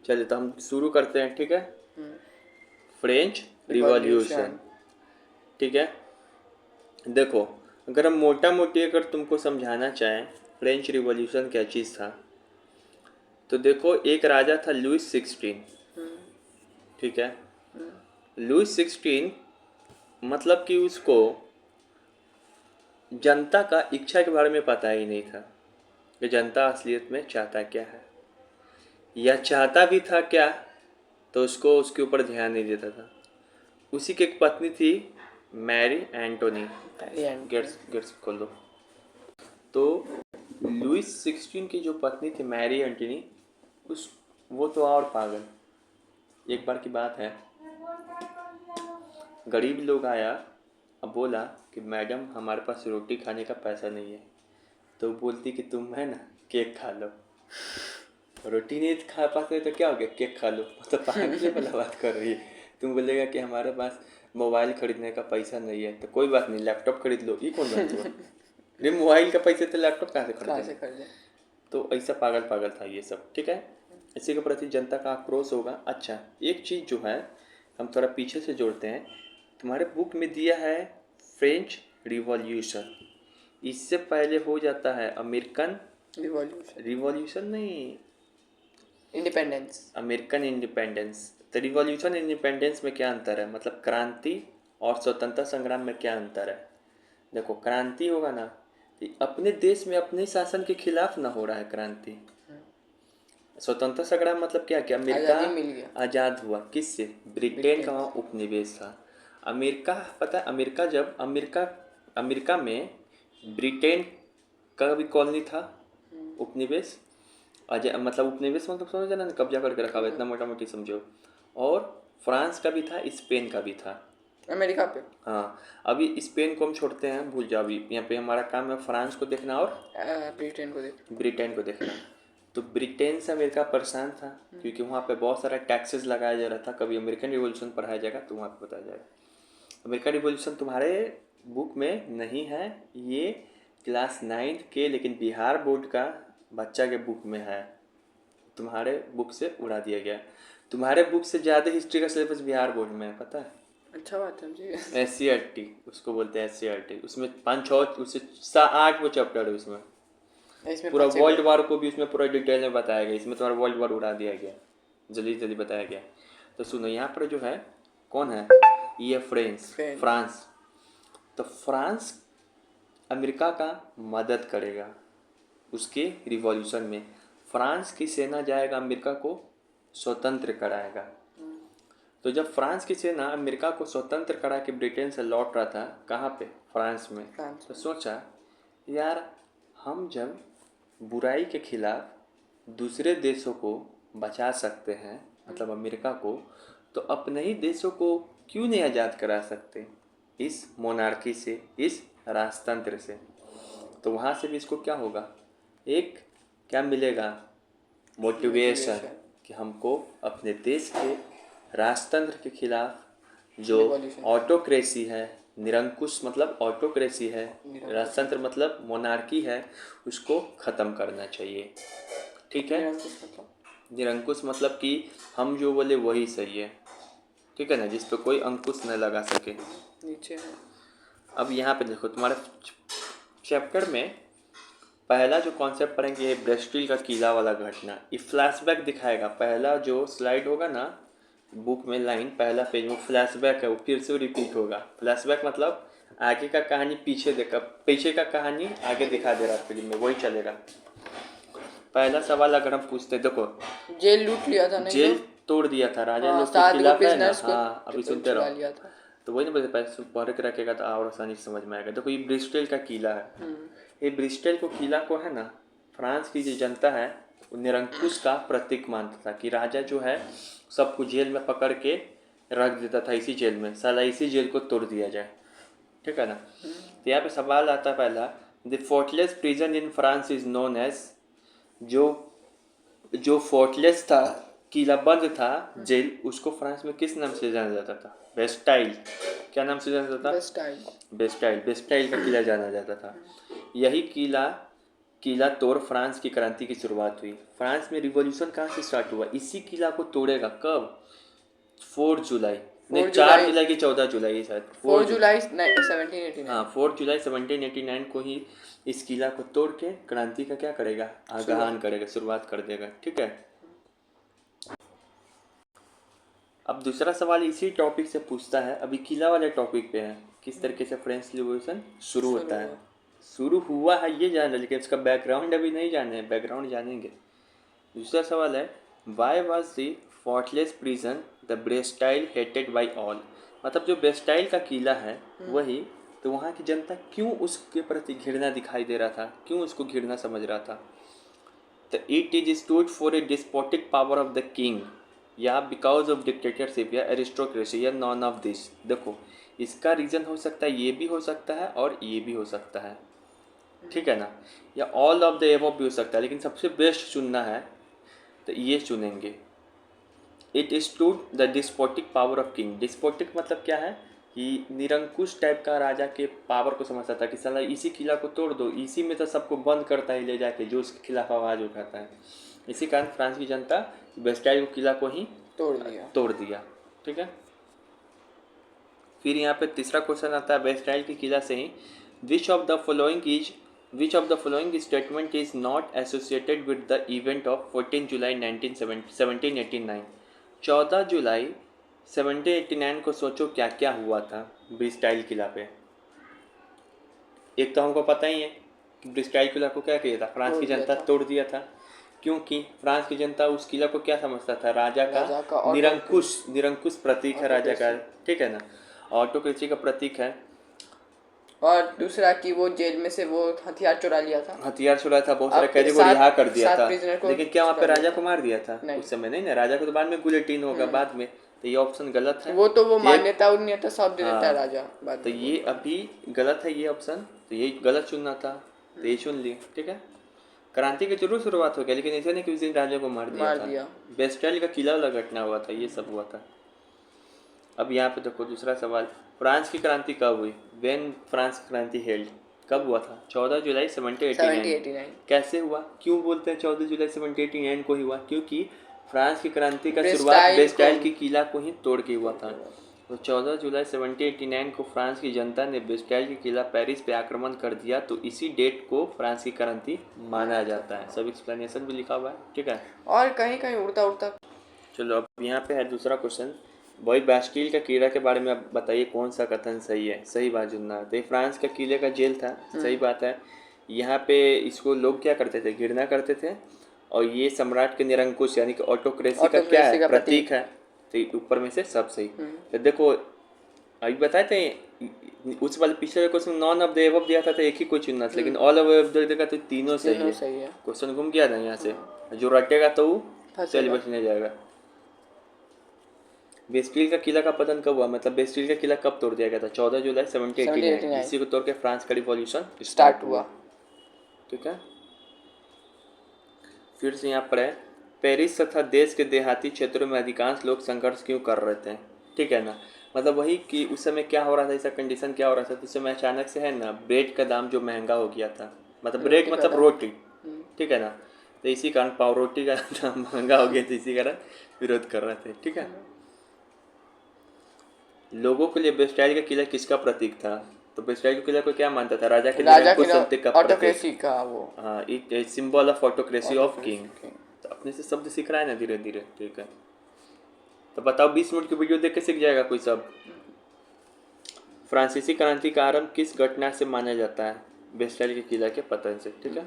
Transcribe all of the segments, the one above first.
चलिए तो हम शुरू करते हैं, ठीक है। French revolution. रिवॉल्यूशन, ठीक है। देखो, अगर हम मोटा मोटी अगर तुमको समझाना चाहें फ्रेंच रिवॉल्यूशन क्या चीज़ था, तो देखो एक राजा था लुइस 16, ठीक है। लुइस 16 मतलब कि उसको जनता का इच्छा के बारे में पता ही नहीं था कि जनता असलियत में चाहता क्या है, या चाहता भी था क्या तो उसको उसके ऊपर ध्यान नहीं देता था। उसी की एक पत्नी थी मैरी एंटोनी। गेट्स गेट्स खोल दो। तो लुइस 16 की जो पत्नी थी मैरी एंटोनी, उस वो तो और पागल। एक बार की बात है, गरीब लोग आया, अब बोला कि मैडम हमारे पास रोटी खाने का पैसा नहीं है। तो बोलती कि तुम है ना केक खा लो। रोटी नहीं खा पाते तो क्या हो गया, केक खा लो। तो पागल वाला बात कर रही है। तुम बोलेगा कि हमारे पास मोबाइल खरीदने का पैसा नहीं है, तो कोई बात नहीं, लैपटॉप खरीद लो। ये कौन बात हुआ? अरे मोबाइल का पैसे तो लैपटॉप कहाँ से खरीदें? तो ऐसा पागल पागल था ये सब, ठीक है। इसी के प्रति जनता का आक्रोश होगा। अच्छा, एक चीज़ जो है हम थोड़ा पीछे से जोड़ते हैं। तुम्हारे बुक में दिया है फ्रेंच रिवॉल्यूशन, इससे पहले हो जाता है अमेरिकन रिवॉल्यूशन नहीं, इंडिपेंडेंस। American independence. तो रिवॉल्यूशन इंडिपेंडेंस में क्या अंतर है, मतलब क्रांति और स्वतंत्रता संग्राम में क्या अंतर है? देखो, क्रांति होगा ना कि अपने देश में अपने शासन के खिलाफ ना हो रहा है क्रांति। स्वतंत्रता संग्राम मतलब क्या क्या, अमेरिका आज़ाद हुआ किससे? ब्रिटेन का वहाँ उपनिवेश था। अमेरिका, पता है अमेरिका जब अमेरिका में ब्रिटेन का भी कॉलोनी था, उपनिवेश। मतलब उपनिवेश मतलब समझ ना, कब्जा करके रखा हुआ, इतना मोटा मोटी समझो। और फ्रांस का भी था, स्पेन का भी था अमेरिका पे। हाँ, अभी स्पेन को हम छोड़ते हैं, भूल जाओ। अभी यहाँ पे हमारा काम है फ्रांस को देखना और ब्रिटेन को देखना। तो ब्रिटेन से अमेरिका परेशान था क्योंकि वहाँ पे बहुत सारा टैक्सेस लगाया जा रहा था। कभी अमेरिकन रिवॉल्यूशन पढ़ाया जाएगा तो वहाँ पे बताया जाएगा। अमेरिकन रिवॉल्यूशन तुम्हारे बुक में नहीं है, ये क्लास 9 के लेकिन बिहार बोर्ड का बच्चा के बुक में है। तुम्हारे बुक से उड़ा दिया गया। तुम्हारे बुक से ज़्यादा हिस्ट्री का सिलेबस बिहार बोर्ड में है, पता है। अच्छा बात है मुझे। SCRT उसको बोलते हैं, SCRT। उसमें 5-6 उससे 8 वो चैप्टर है उसमें। पूरा वर्ल्ड वार को भी उसमें पूरा डिटेल में बताया गया। इसमें तुम्हारा वर्ल्ड वार उड़ा दिया गया, जल्दी जल्दी बताया गया। तो सुनो, यहाँ पर जो है कौन है, ये फ्रांस। तो फ्रांस अमेरिका का मदद करेगा उसके रिवॉल्यूशन में। फ्रांस की सेना जाएगा अमेरिका को स्वतंत्र कराएगा। तो जब फ्रांस की सेना अमेरिका को स्वतंत्र करा के ब्रिटेन से लौट रहा था, कहाँ पे, फ्रांस में। तो सोचा यार, हम जब बुराई के खिलाफ दूसरे देशों को बचा सकते हैं, मतलब अमेरिका को, तो अपने ही देशों को क्यों नहीं आज़ाद करा सकते इस मोनार्की से, इस राजतंत्र से। तो वहाँ से भी इसको क्या होगा, एक क्या मिलेगा, मोटिवेशन कि हमको अपने देश के राजतंत्र के खिलाफ जो ऑटोक्रेसी है, निरंकुश मतलब ऑटोक्रेसी है, राजतंत्र मतलब मोनार्की है, उसको ख़त्म करना चाहिए, ठीक है। निरंकुश मतलब कि हम जो बोले वही सही है, ठीक है ना, जिस पे कोई अंकुश न लगा सके। नीचे है। अब यहाँ पे देखो, तुम्हारे चैप्टर में पहला जो कॉन्सेप्ट पढ़ेंगे ये ब्रेस्टिल का किला वाला घटना। ये फ्लैशबैक दिखाएगा। पहला जो स्लाइड होगा ना बुक में, लाइन पहला पेज में फ्लैशबैक है, वो फिर से रिपीट होगा। फ्लैशबैक मतलब आगे का कहानी पीछे देखा, पीछे का कहानी आगे दिखा दे रहा है फिल्म में, वही चलेगा। पहला सवाल अगर हम पूछते, देखो जेल लूट लिया था, नहीं जेल तोड़ दिया था राजा लोग के खिलाफ, है ना। हाँ, अभी सुनते रहो। तो वही ना बोलते, पैसे पढ़ के रखेगा तो और आसानी से समझ में आएगा। देखो ये ब्रिस्टल का किला है। ये ब्रिस्टल को किला को है ना, फ्रांस की जो जनता है वो निरंकुश का प्रतीक मानता था कि राजा जो है सबको जेल में पकड़ के रख देता था, इसी जेल में, साला इसी जेल को तोड़ दिया जाए, ठीक है ना। तो यहाँ पे सवाल आता है पहला, the fortress prison in France is known as, जो फोर्टलेस था, किला बंद था, जेल, उसको फ्रांस में किस नाम से जाना जाता था? बेस्टाइल। क्या नाम से जाना जाता था? बेस्टाइल। बेस्टाइल का किला जाना जाता था। यही किला किला तोड़ फ्रांस की क्रांति की शुरुआत हुई। फ्रांस में रिवॉल्यूशन कहाँ से स्टार्ट हुआ? इसी किला को तोड़ेगा कब? 4 जुलाई, नहीं 4 जुलाई की 14 जुलाई शायद 4 जुलाई 1789। हाँ 4 जुलाई 1789 को ही इस किला को तोड़ के क्रांति का क्या करेगा? आगान करेगा, शुरुआत कर देगा। ठीक है। अब दूसरा सवाल इसी टॉपिक से पूछता है, अभी किला वाले टॉपिक पे है, किस तरीके से फ्रेंच रिवॉल्यूशन शुरू होता है, शुरू हुआ है ये जान, लेकिन उसका बैकग्राउंड अभी नहीं जाने, बैकग्राउंड जानेंगे। दूसरा सवाल है, why was the fortress prison the Bastille hated by all? मतलब जो ब्रेस्टाइल का किला है वही, तो वहाँ की जनता क्यों उसके प्रति घृणा दिखाई दे रहा था, क्यों उसको घृणा समझ रहा था? तो it is stood for a despotic power of the king, या बिकॉज ऑफ डिक्टेटरशिप, या एरिस्टोक्रेसी, या नॉन ऑफ दिस। देखो इसका रीज़न हो सकता है, ये भी हो सकता है और ये भी हो सकता है, ठीक है ना, या ऑल ऑफ द एबव भी हो सकता है, लेकिन सबसे बेस्ट चुनना है तो ये चुनेंगे। It stood the despotic power of king. Despotic मतलब क्या है कि निरंकुश टाइप का राजा के पावर को समझता था कि साला इसी किला को तोड़ दो, इसी में तो सबको बंद करता है ले जाके जो उसके खिलाफ आवाज़ उठाता है। इसी कारण फ्रांस की जनता बेस्टाइल को किला को ही तोड़ दिया। ठीक है। फिर यहाँ पे तीसरा क्वेश्चन आता है बेस्टाइल के किला से ही, which of the following statement is not associated with the event of 14 जुलाई 1789। 14 जुलाई 1789 को सोचो क्या क्या हुआ था बेस्टाइल किला पे। एक तो हमको पता ही है कि बेस्टाइल किला को क्या किया था, फ्रांस की जनता तोड़ दिया था, क्योंकि फ्रांस की जनता उस किला को क्या समझता था, राजा का निरंकुश प्रतीक है राजा का, ठीक है ना, ऑटोक्रेसी का प्रतीक है। और दूसरा कि वो जेल में से वो हथियार चुरा लिया था, बहुत सारे कैदी को रिहा कर दिया था, लेकिन क्या वहाँ पे राजा को मार दिया था? उस समय नहीं ना, राजा को तो बाद में गुलेटिन होगा बाद में, तो ये ऑप्शन गलत है। वो मान्यता उन्नीयता सब दे देता है राजा, तो ये अभी गलत है ये ऑप्शन, तो ये गलत चुनना था, तो ये चुन लिए। ठीक है। क्रांति की जरूर शुरुआत हो गया, लेकिन ऐसा नहीं कि उस दिन राजा को मार दिया था। बेस्टाइल का किला वाला घटना हुआ था, ये सब हुआ था। अब यहाँ पे देखो दूसरा सवाल, फ्रांस की क्रांति कब हुई? व्हेन फ्रांस क्रांति हेल्ड, कब हुआ था? 14 जुलाई 1789। कैसे हुआ? क्यों बोलते हैं 14 जुलाई 1789 को ही हुआ? क्योंकि फ्रांस की क्रांति का शुरुआत बेस्टाइल की किला को ही तोड़ के हुआ था। तो 14 जुलाई 1789 को फ्रांस की जनता ने बेस्टाइल की किला पेरिस पे आक्रमण कर दिया, तो इसी डेट को फ्रांस की क्रांति माना जाता है। सब एक्सप्लेनेशन भी लिखा हुआ है। ठीक है। और कहीं कहीं उड़ता। चलो अब यहाँ पे है दूसरा क्वेश्चन, वही बास्टील का किला के बारे में आप बताइए कौन सा कथन सही है, सही बात चुनना है। तो फ्रांस का किले का जेल था, सही बात है। यहाँ पे इसको लोग क्या करते थे, घृणा करते थे, और ये सम्राट के निरंकुश यानी कि ऑटोक्रेसी का क्या है, प्रतीक है। तो ऊपर में से सब सही। तो देखो अभी बताए थे उस वाले पिछले question none of the above दिया था, तो एक ही कोई चुनना था, लेकिन ऑल ऑफ द एबव देखा तो तीनों सही है। क्वेश्चन घूम गया था यहाँ से, जो रटेगा तो वो चल बचने जाएगा। बेस्टिल का किला का पतन कब हुआ, मतलब बेस्टिल का किला कब तोड़ दिया गया था? 14 जुलाई 1789। इसी को तोड़ के फ्रांस का रिवॉल्यूशन स्टार्ट हुआ। ठीक है। फिर से यहाँ पर है, पेरिस तथा देश के देहाती क्षेत्रों में अधिकांश लोग संघर्ष क्यों कर रहे थे? ठीक है ना, मतलब वही कि उस समय क्या हो रहा था, ऐसा कंडीशन क्या हो रहा था, तो उस समय अचानक से है ना ब्रेड का दाम जो महंगा हो गया था, मतलब ब्रेड मतलब रोटी, ठीक है ना, तो इसी कारण पाव रोटी का दाम महंगा हो गया था, इसी कारण विरोध कर रहे थे। ठीक है। लोगों के लिए बेस्टाइल का किला किसका प्रतीक था? तो बेस्टाइल का किला को क्या मानता था? राजा के निरंकुश सत्ता का प्रतीक का वो, हाँ, it symbol of autocracy of king. तो अपने से शब्द सीख रहा है ना धीरे धीरे। ठीक है। तो बताओ 20 मिनट की वीडियो देख के सीख जाएगा कोई सब। फ्रांसीसी क्रांति का आरंभ किस घटना से माना जाता है? बेस्टाइल के किला के पतन से। ठीक है।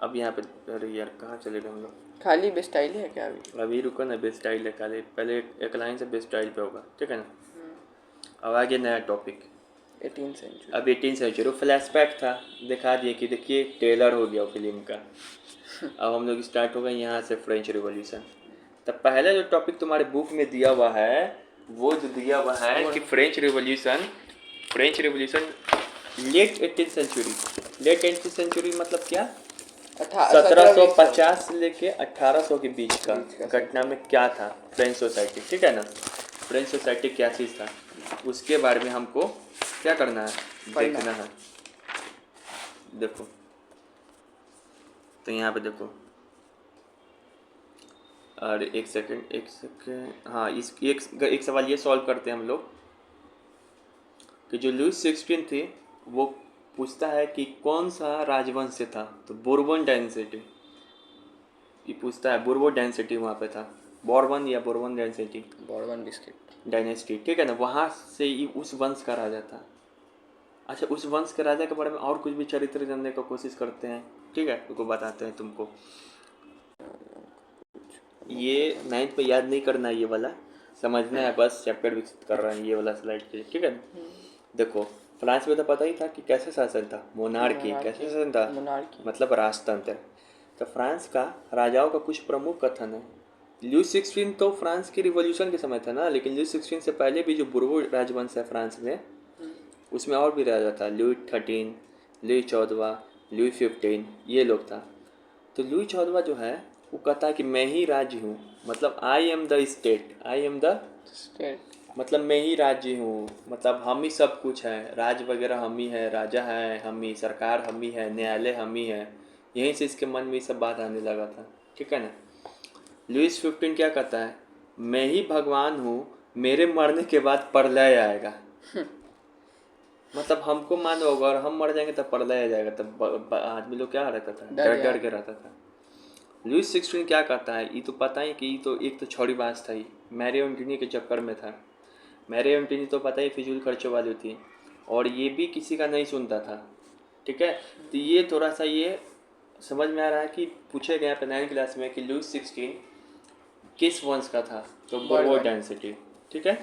अब यहाँ पे अरे यार कहाँ चले गए हम लोग, खाली बेस्टाइल है क्या अभी रुको ना, बेस्टाइल है खाली, पहले एक लाइन से बेस्टाइल पे होगा। ठीक है ना। अब आगे नया टॉपिक 18th सेंचुरी। अब 18th सेंचुरी फ्लैशबैक था, दिखा दिए कि देखिए ट्रेलर हो गया फिल्म का। अब हम लोग स्टार्ट हो गए यहाँ से फ्रेंच रिवॉल्यूशन। तब पहले जो टॉपिक तुम्हारे बुक में दिया हुआ है, वो जो दिया हुआ है कि French revolution late 18th century. Late 18th century मतलब क्या? 1750 से लेके 1800 के बीच का घटना में क्या था फ्रेंच सोसाइटी। ठीक है ना। फ्रेंच सोसाइटी क्या चीज़ था, उसके बारे में हमको क्या करना है, देखना है। देखो तो यहाँ पे देखो, और एक सेकंड, हाँ इस एक सवाल ये सॉल्व करते हैं हम लोग कि जो लुइस 16 थे वो पूछता है कि कौन सा राजवंश से था, तो बोर्बन डायनेस्टी ये पूछता है। बोर्बन डायनेस्टी वहाँ पे था, बोर्बन या Bourbon dynasty, Bourbon biscuit dynasty, ठीक है ना, वहाँ से ही उस वंश का राजा था। अच्छा, उस वंश के राजा के बारे में और कुछ भी चरित्र जानने का कोशिश करते हैं, ठीक है, तुमको बताते हैं तुमको। ये 9th पे याद नहीं करना, ये वाला समझना है बस, चैप्टर विकसित कर रहे हैं ये वाला स्लाइड के, ठीक है ना। देखो, फ्रांस में तो पता ही था कि कैसे शासन था, मोनार्की, कैसे शासन था, मतलब राजतंत्र। तो फ्रांस का राजाओं का कुछ प्रमुख कथन है। लुइस 16 तो फ्रांस की रिवॉल्यूशन के समय था ना, लेकिन लुइस 16 से पहले भी जो बुर्बो राजवंश है फ्रांस में, उसमें और भी राजा था, लुई 13, लुई 14, लुई 15, ये लोग था। तो लुई 14 जो है वो कहता है कि मैं ही राज्य हूँ, मतलब I am the state, I am the state, मतलब मैं ही राज्य हूँ, मतलब हम ही सब कुछ है, राज वगैरह हम ही है, राजा है हम ही, सरकार हम ही है, न्यायालय हम ही है। यहीं से इसके मन में ये सब बात आने लगा था, ठीक है ना। लुइस 15 क्या कहता है, मैं ही भगवान हूँ, मेरे मरने के बाद प्रलय आएगा। मतलब हमको मान होगा और हम मर जाएंगे तब प्रलय आ जाएगा, तब आदमी लोग क्या रहता था, डर के रहता था। लुइस 16 क्या कहता है, ये तो पता ही कि ये तो एक तो छौड़ीबाज था, ही मैरी एंटोनी के चक्कर में था। मैरी एंटोनी तो पता ही फिजूल खर्चों वाली थी, और ये भी किसी का नहीं सुनता था, ठीक है। तो ये थोड़ा सा ये समझ में आ रहा है कि पूछे गए पे 9th क्लास में कि लुइस 16 किस वंश का था, तो बोर्बो डायनेस्टी, ठीक है।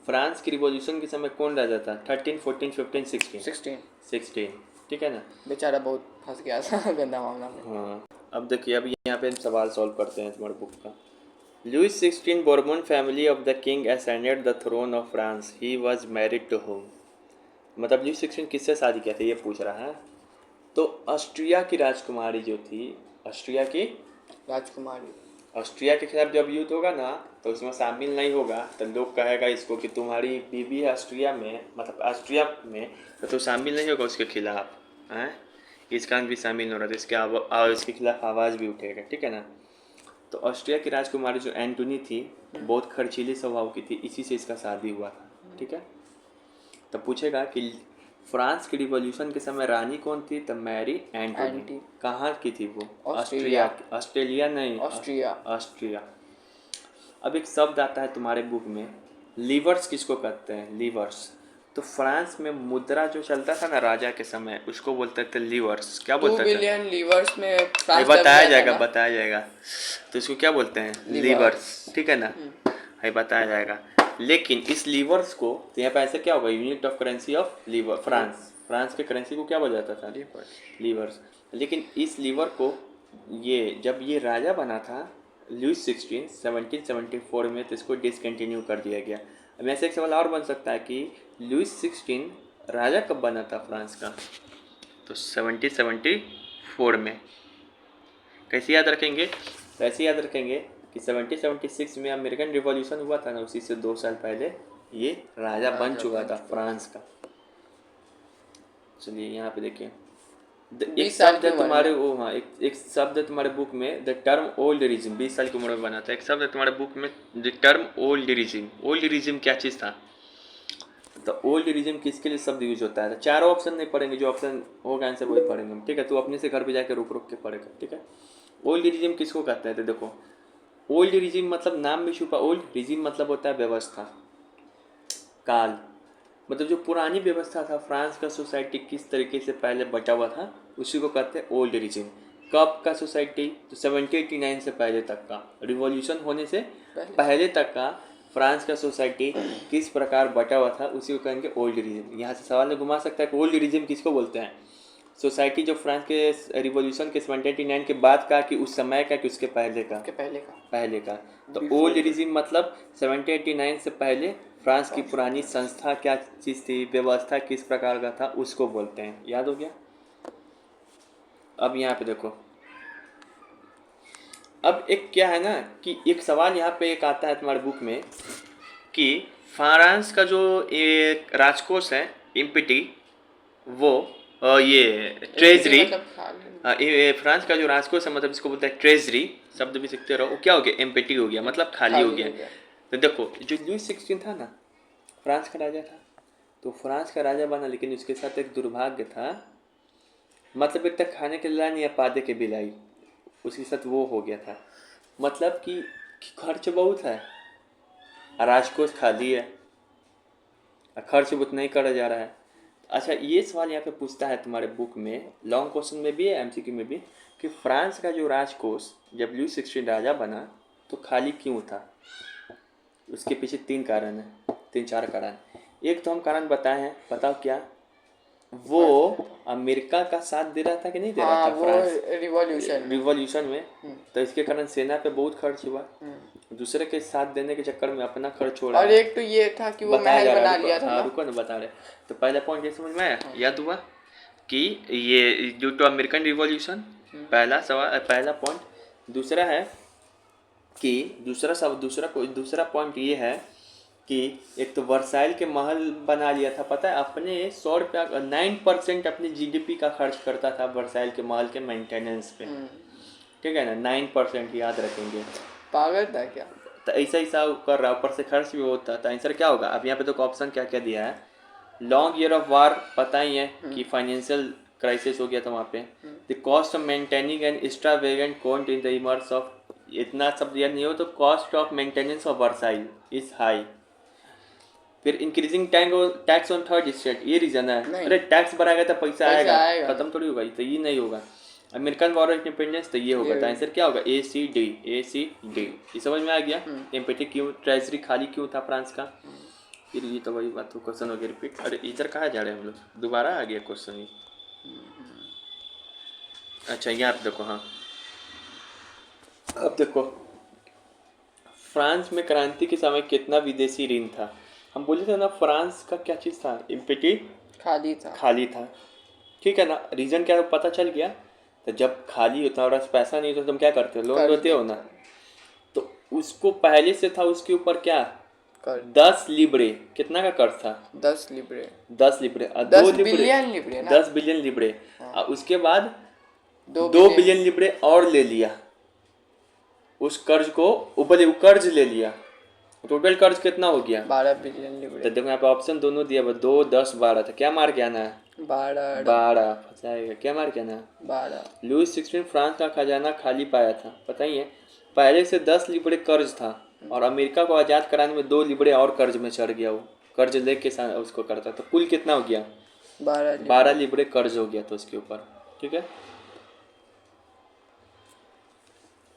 फ्रांस की रिवॉल्यूशन के समय कौन राजा था, 13, 14, 15, 16, ठीक है ना। बेचारा बहुत फंस गया था गंदा मामला में। हाँ, अब देखिए, अब यहाँ पे हम सवाल सॉल्व करते हैं तुम्हारे बुक का। Louis 16 Bourbon family of the king ascended the throne of France, he was married to home, मतलब लुइस 16 किससे शादी किया था ये पूछ रहा है। तो ऑस्ट्रिया की राजकुमारी जो थी, ऑस्ट्रिया की राजकुमारी, ऑस्ट्रिया के खिलाफ जब युद्ध होगा ना तो उसमें शामिल नहीं होगा, तो लोग कहेगा इसको कि तुम्हारी बीवी है ऑस्ट्रिया में, मतलब ऑस्ट्रिया में, तो शामिल नहीं होगा उसके खिलाफ, हैं, इस कारण भी शामिल हो रहा था, इसके खिलाफ आवाज़ भी उठेगा, ठीक है ना। तो ऑस्ट्रिया की राजकुमारी जो एंटोनी थी बहुत खर्चीली स्वभाव की थी, इसी से इसका शादी हुआ था, ठीक है। तो पूछेगा कि फ्रांस की रिवॉल्यूशन के समय रानी कौन थी, तो मैरी एंटोनी। कहाँ की थी वो, ऑस्ट्रेलिया नहीं, ऑस्ट्रिया। अब एक शब्द आता है तुम्हारे बुक में, लीवर्स किसको कहते हैं, लीवर्स। तो फ्रांस में मुद्रा जो चलता था ना राजा के समय, उसको बोलते थे लीवर्स। क्या बोलते थे, 2 बिलियन लीवर्स में बताया जाएगा, तो इसको क्या बोलते हैं, लीवर्स, ठीक है ना, है बताया जाएगा। लेकिन इस लीवर्स को, तो यहाँ पे ऐसे क्या होगा, unit of currency of livre, France के करेंसी को क्या बोला जाता था, लीवर्स। लेकिन इस लीवर को ये जब ये राजा बना था लुइस 16 1774 में, तो इसको डिसकंटिन्यू कर दिया गया। अब ऐसे एक सवाल और बन सकता है कि लुइस 16 राजा कब बना था फ्रांस का, तो 1774 में। कैसे याद रखेंगे, ऐसे याद रखेंगे कि 1776 में अमेरिकन रिवॉल्यूशन हुआ था ना, उसी से 2 साल पहले ये राजा बन चुका था फ्रांस का। चलिए यहाँ पे देखिए, एक शब्द है तुम्हारे वो, हाँ एक शब्द है तुम्हारे बुक में, द टर्म ओल्ड रिजिम, 20 साल की उम्र में बना था। एक शब्द है तुम्हारे बुक में, the term old regime. Old regime क्या चीज़ था, तो ओल्ड रिजिम किसके लिए शब्द यूज होता है, तो चारों ऑप्शन नहीं पढ़ेंगे, जो ऑप्शन होगा आंसर वही पढ़ेंगे हम, ठीक है। तो अपने से घर पे जाकर रुक के पढ़ेगा, ठीक है। ओल्ड रिजिम किसको कहते हैं, तो देखो ओल्ड रिजिम मतलब नाम में छुपा, ओल्ड रिजिम मतलब होता है व्यवस्था, काल, मतलब जो पुरानी व्यवस्था था, फ्रांस का सोसाइटी किस तरीके से पहले बटा हुआ था, उसी को कहते हैं ओल्ड रिजिम। कब का सोसाइटी, तो 1789 से पहले तक का, रिवॉल्यूशन होने से पहले तक का फ्रांस का सोसाइटी किस प्रकार बटा हुआ था, उसी को कहेंगे ओल्ड रिजिम। यहाँ से सवाल में घुमा सकता है कि ओल्ड रिजिम किसको बोलते हैं, सोसाइटी जो फ्रांस के रिवॉल्यूशन के 1789 के बाद का, कि उस समय का, कि उसके पहले का, पहले का। तो ओल्ड रिजिम मतलब 1789 से पहले फ्रांस की पुरानी संस्था क्या चीज़ थी, व्यवस्था किस प्रकार का था, उसको बोलते हैं। याद हो गया। अब यहाँ पे देखो, अब एक क्या है ना कि एक सवाल यहाँ पे एक आता है तुम्हारे बुक में कि फ्रांस का जो एक राजकोष है इम्पिटी, वो और ये ट्रेजरी, मतलब खाली। हाँ ये फ्रांस का जो राजकोष है मतलब इसको बोलते हैं ट्रेजरी, शब्द भी सीखते रहो। वो क्या हो गया, एम्प्टी हो गया, मतलब खाली हो गया। तो देखो जो लुईस 16 था ना, फ्रांस का राजा था, तो फ्रांस का राजा बना, लेकिन उसके साथ एक दुर्भाग्य था, मतलब एक तक खाने के लाने या पादे के बिलाई, उसके साथ वो हो गया था, मतलब कि खर्च बहुत है, राजकोष खाली है, खर्च उतना ही करा जा रहा है। अच्छा ये सवाल यहाँ पे पूछता है तुम्हारे बुक में, लॉन्ग क्वेश्चन में भी है, एमसीक्यू में भी, कि फ्रांस का जो राजकोष जब लुई 16 राजा बना तो खाली क्यों था। उसके पीछे 3 कारण है, 3-4 कारण। एक तो हम कारण बताए हैं, बताओ क्या, वो अमेरिका का साथ दे रहा था कि नहीं दे रहा था फ्रांस रिवॉल्यूशन में, तो इसके कारण सेना पे बहुत खर्च हुआ, दूसरे के साथ देने के चक्कर में अपना खर्च हो रहा है। और एक तो ये था कि वो महल बना लिया था ना। रुको ना बता रहे। तो पहला पॉइंट ये समझ में आया, याद हुआ कि ये ड्यू टू अमेरिकन रिवॉल्यूशन, पहला सवाल, पहला पॉइंट। दूसरा है कि दूसरा पॉइंट ये है कि एक तो वर्साइल के महल बना लिया था, पता है अपने 100 रुपया 9% अपनी जीडीपी का खर्च करता था वर्साइल के महल के मेंटेनेंस पे, ठीक है ना, 9% याद रखेंगे। पागल था क्या। तो ऐसा कर रहा, ऊपर से खर्च भी होता, तो आंसर क्या होगा। अब यहाँ पे तो ऑप्शन क्या क्या दिया है, लॉन्ग ईयर ऑफ वार, पता ही है कि फाइनेंशियल क्राइसिस हो गया था वहाँ पे, the cost of maintaining and extravagant court in the immense of, इतना सब दिया नहीं हो तो cost of maintenance of Versailles is high. फिर increasing tax on third state, ये रीजन है, अरे टैक्स बढ़ाएगा तो पैसा आएगा, खत्म थोड़ी होगा, तो ये नहीं होगा। अमेरिकन वॉर ऑफ इंडिपेंडेंस, तो ये होगा, तो आंसर क्या होगा, ACD। ये समझ में आ गया। एम्पेटी क्यों, ट्रेजरी खाली क्यों था फ्रांस का। फिर ये तो वही बात, क्वेश्चन हो गया रिपीट। अरे इधर कहाँ जा रहे हैं हम लोग, दोबारा आ गया क्वेश्चन ये। अच्छा यहाँ पे देखो, हाँ अब देखो, फ्रांस में क्रांति के समय कितना विदेशी ऋण था। हम बोले थे ना फ्रांस का क्या चीज़ था, एम्पेटी खाली था, ठीक है ना। रीज़न क्या पता चल गया। तो जब खाली होता है और पैसा नहीं होता तो तुम क्या करते हो, लोन लेते हो ना। तो उसको पहले से था उसके ऊपर क्या, 10 लिब्रे, कितना का कर्ज था, 10 लिब्रे, 10 लिब्रे, 10 बिलियन लिब्रे ना, 10 बिलियन लिब्रे। उसके बाद 2 बिलियन लिब्रे और ले लिया, उस कर्ज को ऊपर कर्ज ले लिया, टोटल कर्ज कितना हो गया, 12 बिलियन लिब्रे। तो देखो यहाँ पे ऑप्शन दोनों दिया, 2, 10, 12 था, क्या मार के आना है, 12 फंसाएगा, क्या मार के आना है, 12। लुईस 16 फ्रांस का खजाना खाली पाया था, पता ही है, पहले से 10 लिब्रे कर्ज था, और अमेरिका को आज़ाद कराने में 2 लिब्रे और कर्ज में चढ़ गया, वो कर्ज लेके उसको करता, तो कुल कितना हो गया, 12 लिब्रे कर्ज हो गया था उसके ऊपर, ठीक है।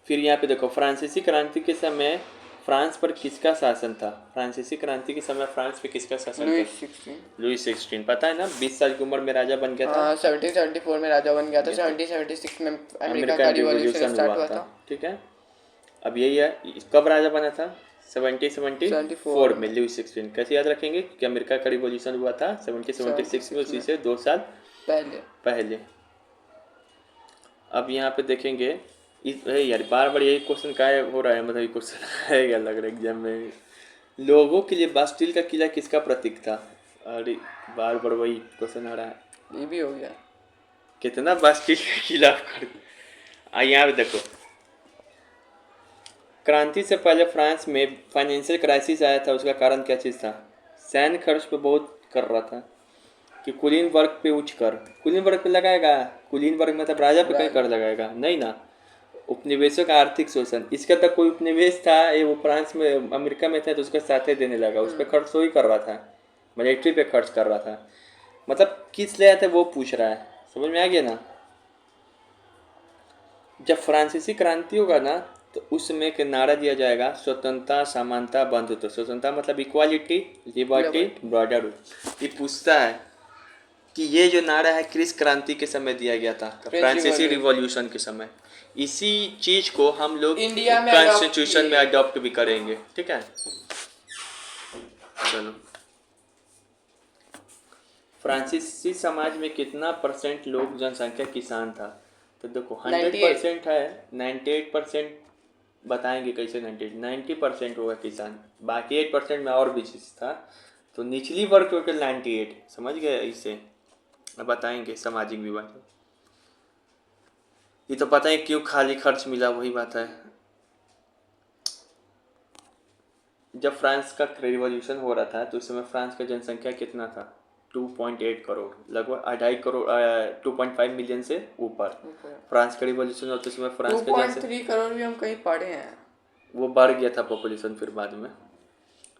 फिर यहाँ पे देखो, फ्रांसीसी क्रांति के समय फ्रांस पर किसका शासन था, फ्रांसीसी क्रांति के समय फ्रांस पे किसका शासन था, लुईस 16, पता है ना, 20 साल की उम्र में राजा बन गया था, 1774 में राजा बन गया था, 1776 में अमेरिका का रिवॉल्यूशन स्टार्ट हुआ था, ठीक है। अब यही है, कब राजा बना था, 1774 में लुईस 16, कैसे याद रखेंगे कि अमेरिका का रिवॉल्यूशन हुआ था 1776 में, उसी से 2 साल पहले। अब यहाँ पे देखेंगे यार, बार बार यही क्वेश्चन का हो रहा है, मतलब ये क्वेश्चन आएगा लग रहा है एग्जाम में, लोगों के लिए बास्टिल का किला किसका प्रतीक था। अरे बार बार वही क्वेश्चन आ रहा है, ये भी हो गया, कितना बास्टिल का किला कर। यहाँ पे देखो, क्रांति से पहले फ्रांस में फाइनेंशियल क्राइसिस आया था, उसका कारण क्या चीज़ था, सैन्य खर्च पे बहुत कर रहा था, कि कुलीन वर्ग पे उच्च कर, कुलीन वर्ग पे लगाएगा, कुलीन वर्ग मतलब राजा पे कहीं कर लगाएगा नहीं ना। उपनिवेशों का आर्थिक शोषण, इसका तक कोई उपनिवेश था ये, वो फ्रांस में अमेरिका में था तो उसका साथ देने लगा, उस पर खर्च वही कर रहा था, मिलिट्री पे खर्च कर रहा था, मतलब किस लिए आया था वो पूछ रहा है, समझ में आ गया ना। जब फ्रांसीसी क्रांति होगा ना तो उसमें एक नारा दिया जाएगा, स्वतंत्रता, समानता, बंधुत्व। स्वतंत्रता मतलब इक्वालिटी, लिबर्टी, ब्रॉडरहुड। ये पूछता है कि ये जो नारा है किस क्रांति के समय दिया गया था, फ्रांसीसी रिवॉल्यूशन के समय। इसी चीज को हम लोग इंडिया में कॉन्स्टिट्यूशन में अडॉप्ट भी करेंगे, ठीक है। चलो, फ्रांसीसी समाज में कितना % लोग जनसंख्या किसान था, तो देखो 100% है, 98% बताएंगे कैसे, 90% होगा किसान, बाकी 8% में और भी चीज़ था, तो निचली वर्ग टोटल 98, समझ गए इससे। बताएंगे सामाजिक विभाजन। ये तो पता है क्यों खाली खर्च मिला, वही बात है। जब फ्रांस का रिवॉल्यूशन हो रहा था तो उस समय फ्रांस का जनसंख्या कितना था? 2.8 करोड़, लगभग 2.5 करोड़, 2.5 मिलियन से ऊपर। फ्रांस का रिवॉल्यूशन होते समय फ्रांस का 2.3 करोड़ भी हम कहीं पढ़े हैं। वो बढ़ गया था पॉपुलेशन फिर बाद में।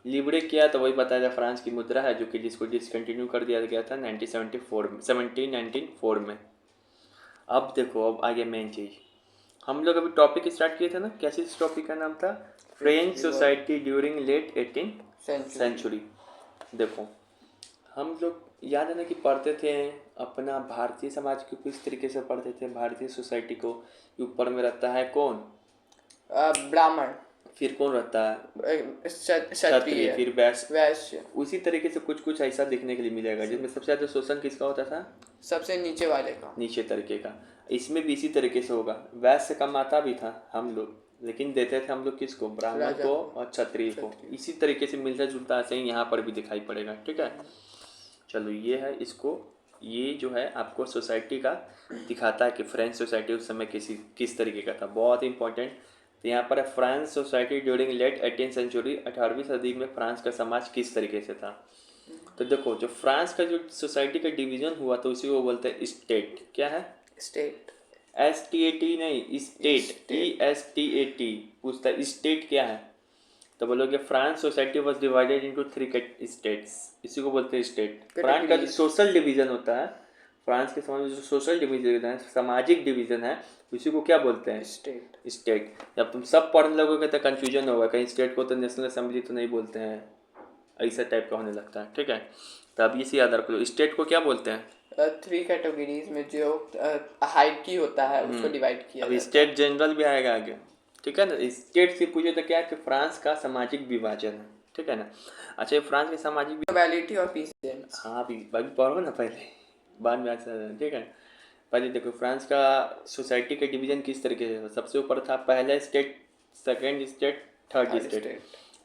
लिबरे किया तो वही बताया था, फ्रांस की मुद्रा है जो कि जिसको डिसकंटिन्यू कर दिया गया था 1794 में। अब देखो, अब आगे मेन चीज़, हम लोग अभी टॉपिक स्टार्ट किए थे ना, कैसे इस टॉपिक का नाम था? French society during late 18th century. देखो, हम लोग याद है ना कि पढ़ते थे अपना भारतीय समाज को किस तरीके से पढ़ते थे। भारतीय सोसाइटी को ऊपर में रहता है कौन? ब्राह्मण। फिर कौन रहता है? क्षत्रिय, फिर वैश्य। उसी तरीके से कुछ कुछ ऐसा देखने के लिए मिलेगा जिसमें सबसे ज़्यादा शोषण किसका होता था? सबसे नीचे वाले का, नीचे तरीके का। इसमें भी इसी तरीके से होगा। वैश्य कमाता भी था हम लोग, लेकिन देते थे हम लोग किसको? ब्राह्मण को और क्षत्रिय को। इसी तरीके से मिलता जुलता ऐसे ही यहाँ पर भी दिखाई पड़ेगा। ठीक है, चलो ये है इसको, ये जो है आपको सोसाइटी का दिखाता है कि फ्रेंच सोसाइटी उस समय किस तरीके का था। बहुत इंपॉर्टेंट। तो यहाँ पर France society during late 18th century, 18वीं सदी में फ्रांस का समाज किस तरीके से था। तो देखो, जो फ्रांस का जो सोसाइटी का डिवीजन हुआ तो उसी को बोलते हैं स्टेट। क्या है? स्टेट। STAT नहीं, स्टेट, ESTAT पूछता है स्टेट क्या है। तो बोलोगे France society was divided into 3 states, इसी को बोलते हैं स्टेट। फ्रांस का जो सोशल डिवीजन होता है, फ्रांस के समाज में जो सोशल डिवीजन है, सामाजिक डिवीजन है, उसी को क्या बोलते हैं? स्टेट। जब तुम सब पढ़ने लगोगे तो कन्फ्यूजन होगा, कहीं स्टेट को तो नेशनल असेंबली तो नहीं बोलते हैं, ऐसा टाइप का होने लगता है। ठीक है, तो अब इसी याद रख लो, स्टेट को क्या बोलते हैं? 3 कैटेगरीज में जो हाइट की होता है उसको डिवाइड किया अब स्टेट जनरल भी आएगा आगे। ठीक है ना, स्टेट से पूछे तो क्या है कि फ्रांस का सामाजिक विभाजन है। ठीक है ना। अच्छा, फ्रांस के सामाजिक नोबिलिटी और पीसेंट्स। हाँ, अभी पढ़ो ना पहले, बाद में आता है। ठीक है, पहले देखो फ्रांस का सोसाइटी का डिवीजन किस तरीके से। सबसे ऊपर था पहला state, second state, third state.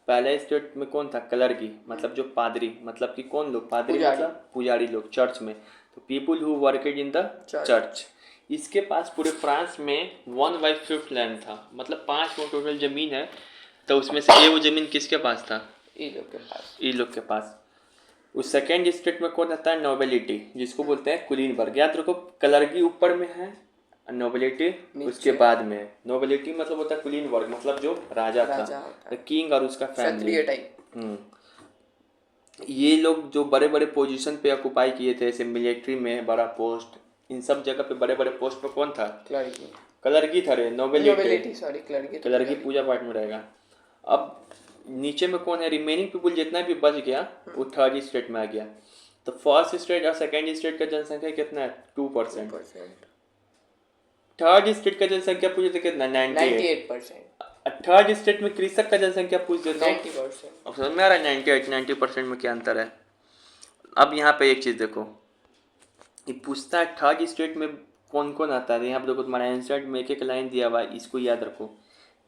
पहला स्टेट में कौन था? क्लर्की, मतलब जो पादरी, मतलब कि कौन लोग? पादरी मतलब पुजारी लोग चर्च में। तो people who worked in the church. इसके पास पूरे फ्रांस में 1/5 लैंड था, मतलब 5 टोटल जमीन है। तो उसमें से ये वो जमीन किसके पास था? ई लोग के पास। उस सेकेंड स्टेट में कौन आता है? नोबिलिटी, जिसको बोलते हैं कुलीन वर्ग। याद रखो, क्लर्की ऊपर में है, नोबिलिटी उसके बाद में है। नोबिलिटी मतलब होता है कुलीन वर्ग, मतलब जो राजा था, किंग और उसका फैमिली। ये लोग जो बड़े बड़े पोजीशन पे ऑक्युपाई किए थे, जैसे मिलिट्री में बड़ा पोस्ट, इन सब जगह पे बड़े बड़े पोस्ट पे कौन था? क्लर्की था रे, नोबिलिटी। क्लर्की पूजा पाठ में रहेगा। अब नीचे में कौन है? रिमेनिंग पीपुल जितना भी बच गया वो थर्ड स्टेट में आ गया। तो फर्स्ट स्टेट और सेकेंड स्टेट का जनसंख्या कितना है? 2%। थर्ड स्टेट का जनसंख्या पूछे तो कितना? 98%। थर्ड स्टेट में कृषक का जनसंख्या पूछ देता हूँ 90%। अब समझ में आ रहा है 90% में क्या अंतर है। अब यहाँ पे एक चीज़ देखो, ये पूछता है थर्ड स्टेट में कौन कौन आता है। यहाँ पे देखो तुम्हारा आंसर में एक लाइन दिया हुआ है, इसको याद रखो।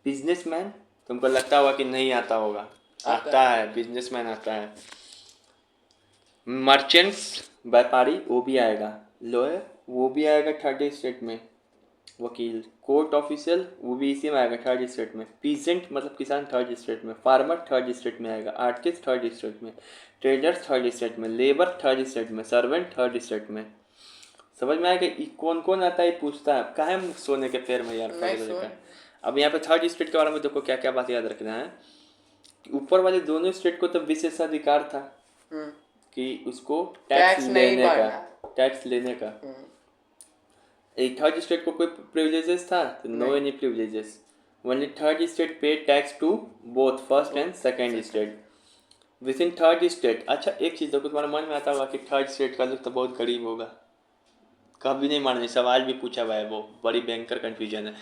बिजनेसमैन, तुमको लगता होगा कि नहीं आता होगा, आता है, बिजनेसमैन आता है। मर्चेंट्स, व्यापारी, वो भी आएगा। लॉयर, वो भी आएगा थर्ड स्टेट में। वकील, कोर्ट ऑफिशियल, वो भी इसी में आएगा थर्ड स्टेट में। पीजेंट मतलब किसान, थर्ड स्टेट में। फार्मर थर्ड स्टेट में आएगा। आर्टिस्ट थर्ड स्टेट में। ट्रेडर्स थर्ड स्टेट में। लेबर थर्ड स्टेट में। सर्वेंट थर्ड स्टेट में। समझ में आएगा कौन कौन आता है, पूछता है। काहे सोने के पैर में यार। अब यहाँ पे थर्ड स्टेट के बारे में देखो क्या क्या बात याद रखना है। ऊपर वाले दोनों स्टेट को तो विशेषाधिकार था कि उसको टैक्स लेने का। एक थर्ड स्टेट को कोई प्रिविलेजेस था? तो no any privileges. Only third state pay tax to both first and second state with in third state. अच्छा, एक चीज़ देखो, तुम्हारे मन में आता होगा कि थर्ड स्टेट का लोग तो बहुत गरीब होगा। कभी नहीं मानने, सवाल भी पूछा हुआ है, वो बड़ी भयंकर कंफ्यूजन है।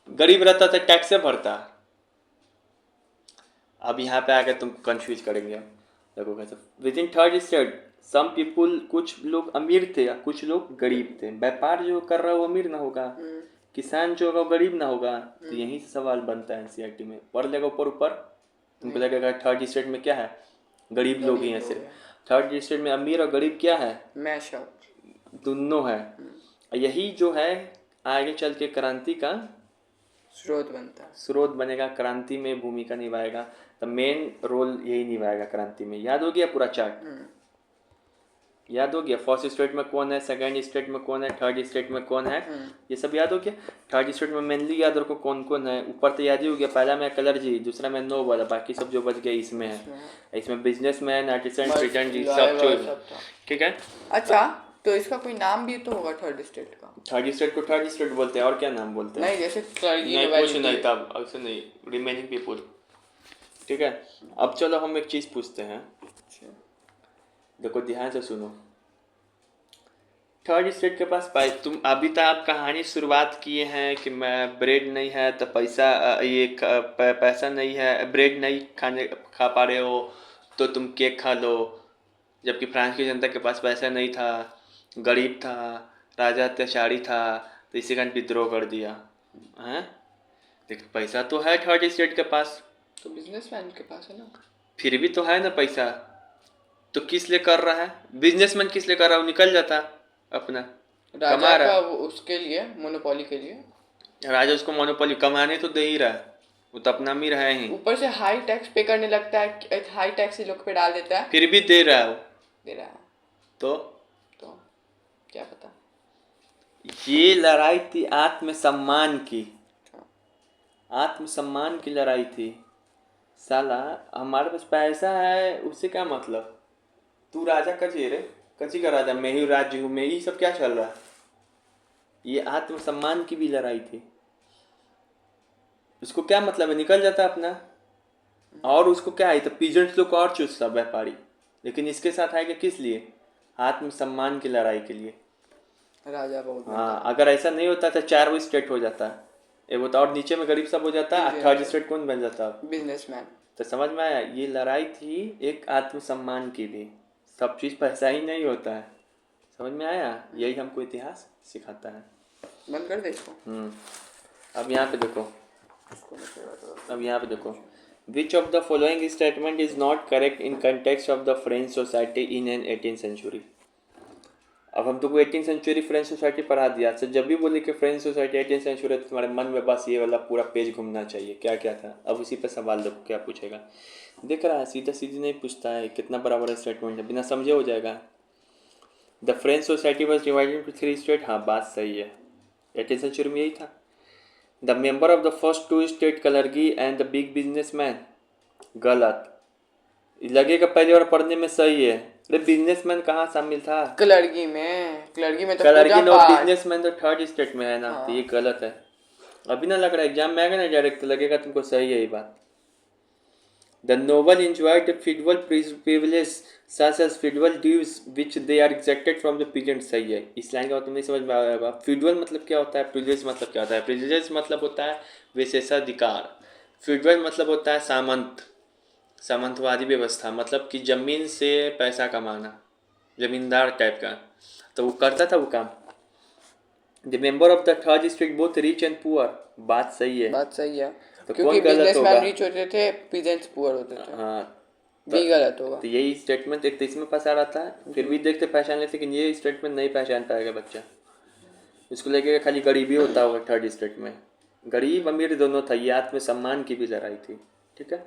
गरीब रहता तो टैक्स से भरता। अब यहाँ पे आकर तुम कंफ्यूज करेंगे। देखो कैसे, with in third state some people, कुछ लोग अमीर थे या कुछ लोग गरीब थे। व्यापार जो कर रहा है वो अमीर ना होगा, किसान जो होगा वो गरीब ना होगा। तो यही से सवाल बनता है एनसीईआरटी में। पढ़ लेगा ऊपर तुमको लगेगा थर्ड स्टेट में क्या है? गरीब लोग ही हैं सिर्फ। थर्ड स्टेट में अमीर और गरीब क्या है? दोनों है। यही जो है आगे चल के क्रांति का स्रोत बनेगा, क्रांति में भूमिका निभाएगा, तो मेन रोल यही निभाएगा क्रांति में। याद हो गया पूरा चार्ट? याद हो गया फर्स्ट स्टेट में कौन है, सेकंड स्टेट में कौन है, थर्ड स्टेट में कौन है, ये सब याद हो गया। थर्ड स्टेट में मेनली याद रखो कौन कौन है, ऊपर तो याद ही हो गया। पहला में कलर्जी, दूसरा में नोबल, बाकी सब जो बच गए इसमें है। इसमें बिजनेसमैन, आर्टिसन, रिटर्न सब जो, ठीक है। अच्छा, तो इसका कोई नाम भी तो होगा थर्ड स्टेट का? थर्ड स्टेट को थर्ड स्टेट बोलते हैं, और क्या नाम बोलते हैं? नहीं, जैसे नहीं कुछ नहीं था, ऐसे नहीं, रिमेनिंग पीपुल, ठीक है। अब चलो हम एक चीज़ पूछते हैं, देखो ध्यान से सुनो। थर्ड स्टेट के पास तुम अभी तक आप कहानी शुरुआत किए हैं कि मैं ब्रेड नहीं है तो पैसा पैसा नहीं है, ब्रेड नहीं खा पा रहे हो तो तुम केक खा लो, जबकि फ्रांस की जनता के पास पैसा नहीं था, गरीब था, राजा अत्याचारी था, तो इसी कारण विद्रोह कर दिया हैं। लेकिन पैसा तो है थर्ड स्टेट के पास, तो बिजनेसमैन के पास है ना, फिर भी तो है ना पैसा, तो किस लिए कर रहा है? बिजनेसमैन किस लिए कर रहा है? वो निकल जाता अपना कमा रहा है, उसके लिए मोनोपोली के लिए। राजा उसको मोनोपोली कमाने तो दे ही रहा है, वो तो अपना अमीर है ही, ऊपर से हाई टैक्स पे करने लगता है, हाई टैक्स ही लोग पे डाल देता है, फिर भी दे रहा है वो, दे रहा है। तो क्या पता। ये लड़ाई थी आत्मसम्मान की, आत्मसम्मान की लड़ाई थी। साला हमारे पास पैसा है उससे क्या मतलब, तू राजा कची रे, कची का राजा, मैं ही राज्य हूँ, मैं ही सब क्या चल रहा है। ये आत्मसम्मान की भी लड़ाई थी। उसको क्या मतलब है, निकल जाता अपना, और उसको क्या है, तो पीजेंट्स लोग को और चूसता व्यापारी, लेकिन इसके साथ आएगा किस लिए? आत्मसम्मान की लड़ाई के लिए। राजा बहुत, हाँ, अगर ऐसा नहीं होता तो 4 स्टेट हो जाता है, वो तो और नीचे में गरीब सब हो जाता है, थर्ड स्टेट कौन बन जाता? बिजनेसमैन। तो समझ में आया, ये लड़ाई थी एक आत्मसम्मान की भी। सब चीज़ पैसा ही नहीं होता है, समझ में आया? यही हमको इतिहास सिखाता है। बंद कर दे इसको। अब यहाँ पे देखो, which of the following statement is not correct in context of the French society in an 18th century. अब हम तुमको 18th सेंचुरी फ्रेंच सोसाइटी पढ़ा दिया, तो जब भी बोले कि फ्रेंच सोसाइटी 18th सेंचुरी, तो तुम्हारे मन में बस ये वाला पूरा पेज घूमना चाहिए, क्या क्या था। अब उसी पे सवाल देखो क्या पूछेगा, देख रहा है, सीधा सीधी नहीं पूछता है, कितना बड़ा बड़ा स्टेटमेंट है, बिना समझे हो जाएगा। The French society was divided into 3 state, हाँ बात सही है, 18th सेंचुरी में यही था। The member of the first 2 state clergy and the big businessman, गलत लगेगा, पहले और पढ़ने में सही है। अरे बिजनेसमैन कहाँ शामिल था? क्लर्गी में तो क्लर्गी नो, बिजनेसमैन तो थर्ड स्टेट में है ना। हाँ। तो ये गलत है, अभी ना लग रहा है एग्जाम में आएगा ना डायरेक्ट, लगेगा तुमको सही है ये बात। The noble enjoyed the feudal privileges such as feudal dues which they are exacted from the peasants, सही है। इस लाइन का मतलब नहीं समझ में आया होगा। फ्यूडल मतलब क्या होता है, प्रिविलेज मतलब क्या होता है? प्रिविलेज मतलब होता है विशेषाधिकार, फ्यूडल मतलब होता है सामंत, सामंतवादी व्यवस्था, मतलब कि जमीन से पैसा कमाना, जमींदार टाइप का, तो वो करता था वो काम। The member of the third state both rich and poor, बात सही है, बात सही है, तो क्योंकि बिजनेसमैन रिच होते थे, पीजेंट्स पुअर होते थे। हाँ, भी गलत होगा। तो यही स्टेटमेंट एक इसमें फंसा रहता है, फिर भी देखते पहचान लेते, लेकिन ये स्टेटमेंट नहीं पहचान पाएगा बच्चा, इसको लेके खाली गरीबी होता होगा थर्ड स्टेट में, गरीब अमीर दोनों था, ये आत्मसम्मान की भी लड़ाई थी, ठीक है।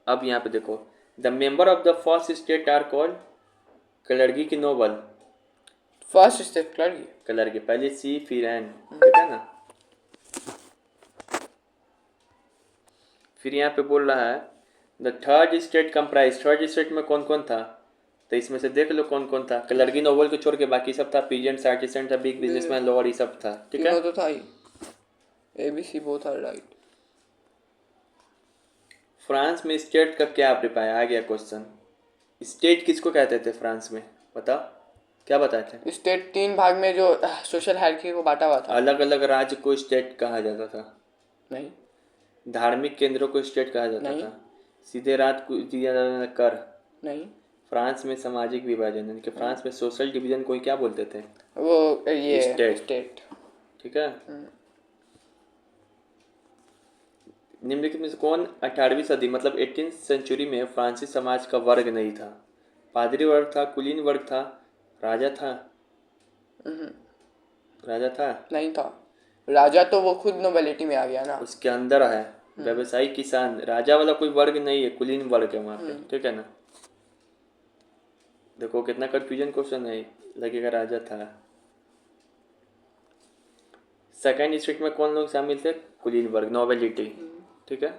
अब यहाँ पे देखो, the member of the first state are called, clergy की नोबल, फर्स्ट स्टेट क्लर्गी पहले सी फिर एन, ठीक है ना। फिर यहाँ पे बोल रहा है the third state comprise, third state में कौन कौन था, तो इसमें से देख लो कौन कौन था। क्लर्गी नोबल को छोड़ के बाकी सब था, पीजेंट्स, आर्टिसन था, बिग बिजनेसमैन, लोअर, ये सब था, ठीक है। तो था ही, ABC both are right. France में स्टेट का क्या रिप्लाई आ गया क्वेश्चन, स्टेट किसको कहते थे फ्रांस में, बताओ क्या बताते थे? स्टेट 3 भाग में जो सोशल हायरार्की को बांटा हुआ था, अलग अलग राज्य को स्टेट कहा जाता था। नहीं, धार्मिक केंद्रों को स्टेट कहा जाता था। सीधे रात को दिया जाता था कर, नहीं। फ्रांस में सामाजिक विभाजन, यानी कि फ्रांस में सोशल डिवीजन कोई क्या बोलते थे, वो ये स्टेट, ठीक है। निम्नलिखित में से कौन 18वीं सदी मतलब 18th सेंचुरी में फ्रांसीसी समाज का वर्ग नहीं था? पादरी वर्ग था, कुलीन वर्ग था, राजा था? राजा था? नहीं था। राजा तो वो खुद नोबेलिटी में आ गया ना। उसके अंदर है व्यवसायी किसान, राजा वाला कोई वर्ग नहीं है, कुलीन वर्ग है वहाँ पे, ठीक है ना। देखो कितना कंफ्यूजन क्वेश्चन है, लगेगा राजा था। सेकंड स्टेट में कौन लोग शामिल थे? कुलीन वर्ग, नोबेलिटी, ठीक है।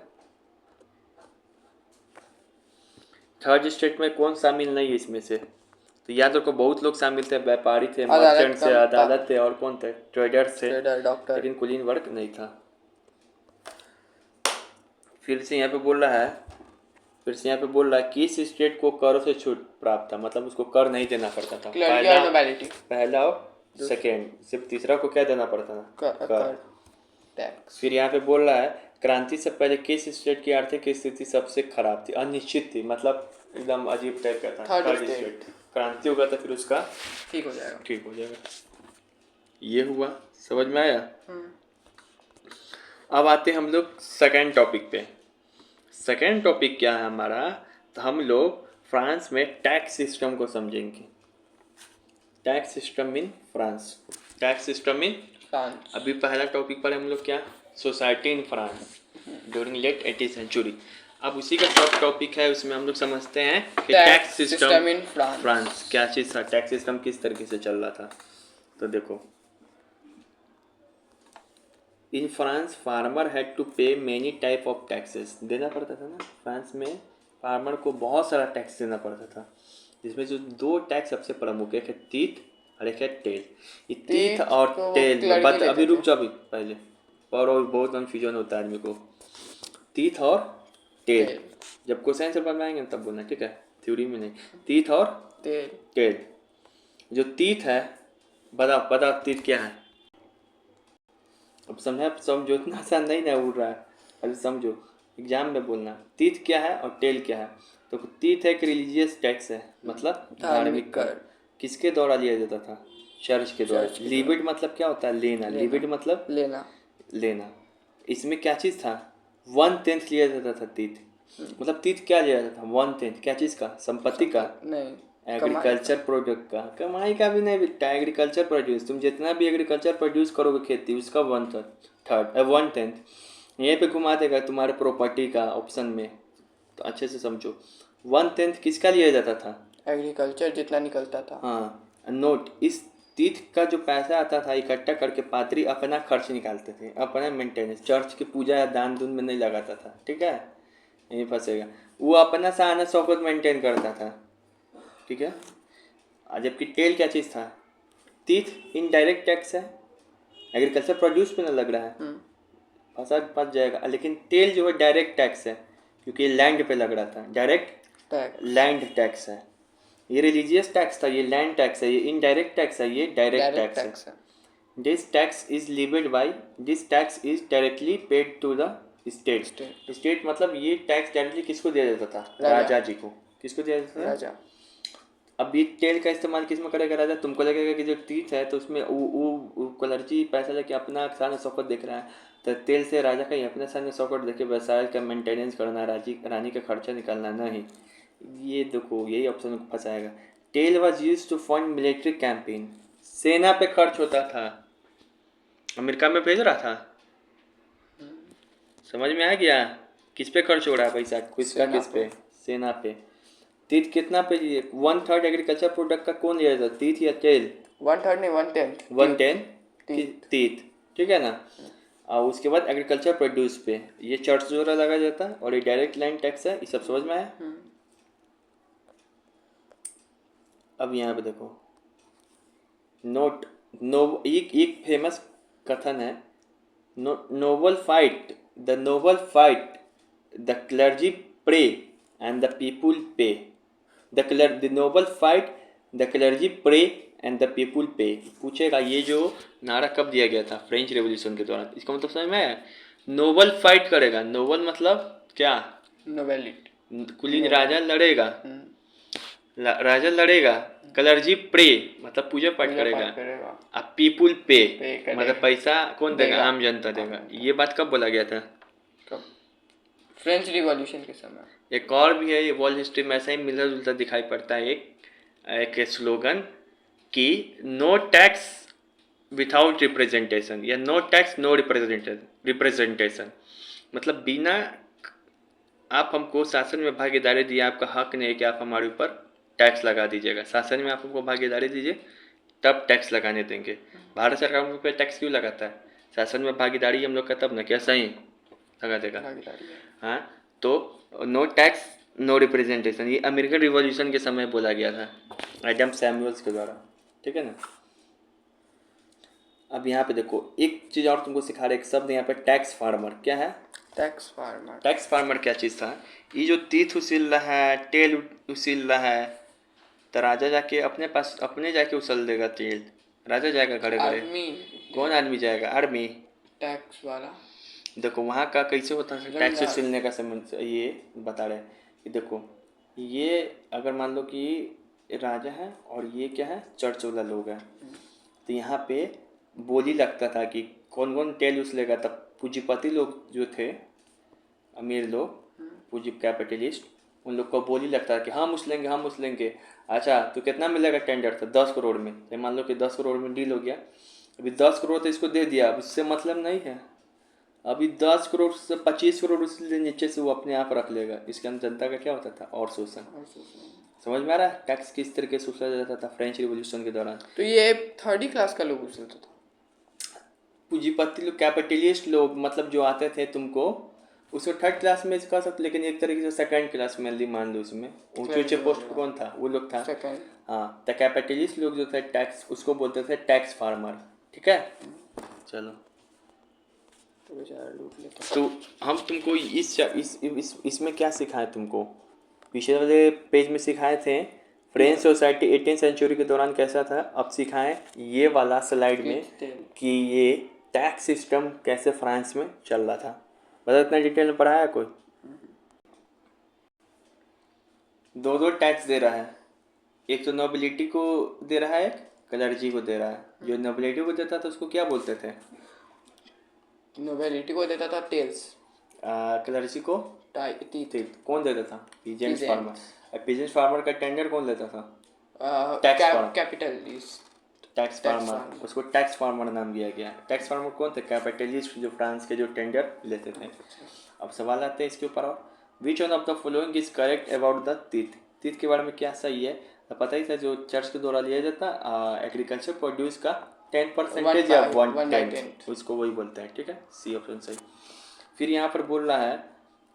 थर्ड स्टेट में कौन शामिल नहीं है इसमें से? तो याद रखो बहुत लोग शामिल थे, व्यापारी थे, मर्चेंट थे, अदालत थे, और कौन थे? ट्रेडर्स थे, डॉक्टर, लेकिन कुलीन वर्ग नहीं था। फिर से यहाँ पे बोल रहा है किस स्टेट को करों से छूट प्राप्त था, मतलब उसको कर नहीं देना पड़ता था। पहला और सेकेंड, सिर्फ तीसरा को क्या देना पड़ता था? कर। टैक्स। फिर यहाँ पे बोल रहा है क्रांति से पहले किस स्टेट की आर्थिक स्थिति सबसे खराब थी? अनिश्चित थी, मतलब एकदम अजीब टाइप का था। Third state. क्रांति होगा तो फिर उसका ठीक हो जाएगा। ये हुआ, समझ में आया? अब आते हम लोग सेकेंड टॉपिक पे। सेकेंड टॉपिक क्या है हमारा? तो हम लोग फ्रांस में टैक्स सिस्टम को समझेंगे। Tax system in France. Tax system in France. अभी पहला टॉपिक पर हम लोग क्या? Society in France during late 18th century. अब उसी का सब टॉपिक है, उसमें हम लोग समझते हैं कि टैक्स सिस्टम इन फ्रांस क्या चीज़ था, टैक्स सिस्टम किस तरीके से चल रहा था। तो देखो, in France farmer had to pay many type of taxes. देना पड़ता था ना फ्रांस में, फार्मर को बहुत सारा टैक्स देना पड़ता था, जिसमें जो दो टैक्स सबसे प्रमुख, एक है तीत और एक है टेल। ये तीत और टेल बात अभी रुक जाओ, अभी पहले और बहुत कन्फ्यूजन होता है आदमी को। तीत और टेल जब क्वेश्चन से बनाएंगे तब बोलना, ठीक है, थ्योरी में नहीं। तीत और टेल। जो तीत है, बताओ तीत क्या है? अब समझो, इतना आसान नहीं ना उड़ रहा है, अभी समझो, एग्जाम में बोलना तीत क्या है और टेल क्या है। तो तीत एक रिलीजियस टैक्स है, मतलब धार्मिक कर। किसके द्वारा लिया जाता था? चर्च के द्वारा। लिबिट मतलब क्या होता है? लेना। लिबिट मतलब लेना। इसमें क्या चीज़ था? 1/10 लिया जाता था तीत। मतलब तीत क्या लिया जाता था? 1/10 क्या चीज़ का? संपत्ति का नहीं, एग्रीकल्चर प्रोडक्ट का। कमाई का भी नहीं बिकता, एग्रीकल्चर प्रोड्यूस, तुम जितना भी एग्रीकल्चर प्रोड्यूस करोगे खेती, उसका 1/10 यहीं पे घुमा देगा तुम्हारे प्रॉपर्टी का ऑप्शन में। तो अच्छे से समझो, 1/10 किसका लिया जाता था? एग्रीकल्चर जितना निकलता था। हाँ, नोट, इस तीर्थ का जो पैसा आता था इकट्ठा करके पादरी अपना खर्च निकालते थे, अपना मेंटेनेंस, चर्च की पूजा या दान दून में नहीं लगाता था, ठीक है, यहीं फंसेगा। वो अपना साना शौकत मेंटेन करता था, ठीक है। जबकि टेल क्या चीज़ था? तीर्थ इनडायरेक्ट टैक्स है, एग्रीकल्चर प्रोड्यूस पे ना लग रहा है, फंस जाएगा। लेकिन टेल जो है डायरेक्ट टैक्स है, क्योंकि लैंड पे लग रहा था, डायरेक्ट लैंड टैक्स है। ये रिलीजियस टैक्स था, ये लैंड टैक्स है, ये इनडायरेक्ट टैक्स है, ये डायरेक्ट टैक्स है। This tax is levied by, this tax is directly paid to the state. State मतलब ये टैक्स डायरेक्टली किसको दिया जाता था? राजा जी को। किसको दिया जाता था? राजा। अब ये टेल का इस्तेमाल किस में करेगा राजा? तुमको लगेगा कि जो तीर्थ है तो उसमें वो कलर्जी पैसा लेके अपना शान शौकत देख रहा है, तो तेल से राजा का ही अपना शान शौकत देखे व्यवसाय का मेंटेनेंस करना, रानी का खर्चा निकालना नहीं। ये देखो, यही ऑप्शन को फंसाएगा। Taille was used to fund military campaign, सेना पे खर्च होता था, अमेरिका में भेज रहा था। समझ में आ गया किस पे खर्च हो रहा है पैसा? किस पे? सेना पे। तीत कितना पे? 1/3 एग्रीकल्चर प्रोडक्ट का कौन लिया जाता? तीत या टेल? 1/3 नहीं, 1/10 तीत, ठीक है ना। और उसके बाद एग्रीकल्चर प्रोड्यूस पे ये चर्च जो लगा जाता है, और ये डायरेक्ट लैंड टैक्स है। ये सब समझ में आया? अब यहाँ पे देखो, नोट, एक फेमस कथन है, noble fight the clergy pray and the people pay. The noble fight the clergy pray and the people pay. पूछेगा ये जो नारा कब दिया गया था? फ्रेंच रेवोल्यूशन के दौरान। इसका मतलब समझ में आया? नोबल फाइट करेगा, नोबल मतलब क्या? नोबेलिटी। कुलीन राजा लड़ेगा, राजा लड़ेगा। क्लर्जी प्रे मतलब पूजा पाठ करेगा। अब पीपुल पे मतलब पैसा कौन देगा? आम जनता देगा। ये बात कब बोला गया था? फ्रेंच रिवॉल्यूशन के समय। एक और भी है, ये वर्ल्ड हिस्ट्री में ऐसा ही मिलता जुलता दिखाई पड़ता है, एक स्लोगन, कि नो टैक्स विदाउट रिप्रेजेंटेशन या नो टैक्स नो रिप्रेजेंटेशन, मतलब बिना आप हमको शासन में भागीदारी दिए, आपका हक नहीं है कि आप हमारे ऊपर टैक्स लगा दीजिएगा। शासन में आप हमको भागीदारी दीजिए तब टैक्स लगाने देंगे। भारत सरकार हम पे टैक्स क्यों लगाता है? शासन में भागीदारी हम लोग का तब ना, क्या सही लगा देगा? हाँ, तो नो टैक्स नो रिप्रेजेंटेशन ये अमेरिकन रिवॉल्यूशन के समय बोला गया था एडम सैमुअल्स के द्वारा, ठीक है ना। अब यहाँ पे देखो एक चीज़ और तुमको सिखा रहे, एक शब्द यहाँ पे टैक्स फार्मर। क्या है टैक्स फार्मर? टैक्स फार्मर क्या चीज़ था? ये जो तीत उसील रहा है, टेल उसील रहा है, तो राजा जाके अपने जाके उछल देगा तेल। राजा जाएगा घरे घरे? कौन आदमी जाएगा? आर्मी, टैक्स वाला। देखो वहाँ का कैसे होता है टैक्स उसीलने का संबंध, ये बता रहे हैं कि देखो ये अगर मान लो कि राजा है और ये क्या है, चर्च वाला लोग है, तो यहाँ पे बोली लगता था कि कौन कौन टेल उछलेगा। तब पूंजीपति लोग जो थे, अमीर लोग, पूंजी कैपिटलिस्ट, उन लोग को बोली लगता है कि हम उछलेंगे हम उछलेंगे। अच्छा तो कितना मिलेगा टेंडर? तो 10 करोड़ में। तो मान लो कि 10 करोड़ में डील हो गया, अभी 10 करोड़ तो इसको दे दिया, अब इससे मतलब नहीं है, अभी 10 करोड़ से 25 करोड़ उससे नीचे से वो अपने आप रख लेगा। इसके अंदर जनता का क्या होता था? और शोषण। समझ में आ रहा है टैक्स किस तरीके से उछला जाता था फ्रेंच रिवॉल्यूशन के दौरान? तो ये थर्ड क्लास का लोग उछलता था, पूंजीपति लोग, कैपिटलिस्ट लोग, मतलब जो आते थे तुमको, उसको थर्ड क्लास में कह सकते, लेकिन एक तरीके से सेकंड क्लास में मान लो। उसमें ऊंचे ऊंचे पोस्ट पर कौन था? वो लोग था। हाँ, तो कैपिटलिस्ट लोग जो थे टैक्स, उसको बोलते थे टैक्स फार्मर, ठीक है। चलो तो हम तुमको इसमें क्या सिखाए तुमको? पिछले वाले पेज में सिखाए थे फ्रेंच सोसाइटी 18th सेंचुरी के दौरान कैसा था। अब सिखाएं ये वाला स्लाइड में कि ये टैक्स सिस्टम कैसे फ्रांस में चल रहा था। बता, इतना डिटेल में पढ़ाया कोई? दो टैक्स दे रहा है, एक तो नोबिलिटी को दे रहा है, एक क्लर्जी को दे रहा है। जो नोबिलिटी को देता था उसको क्या बोलते थे? नोबिलिटी को देता था टेल्स, क्लर्जी को तीत। कौन देता था? Peasants farmer. पीजेंट्स फार्मर का टेंडर कौन लेता था? टैक्स फार्मर, उसको टैक्स फार्मर नाम दिया गया। टैक्स फार्मर कौन थे? कैपिटलिस्ट, जो फ्रांस के जो टेंडर लेते थे। अब सवाल आते हैं इसके ऊपर, और which one of the following is correct about the तीत? तीत के बारे में क्या सही है? तो पता ही था, जो चर्च के द्वारा लिया जाता एग्रीकल्चर प्रोड्यूस का 10% या 1/10, उसको वही बोलते हैं, ठीक है। सी ऑप्शन सही। फिर यहाँ पर बोल रहा है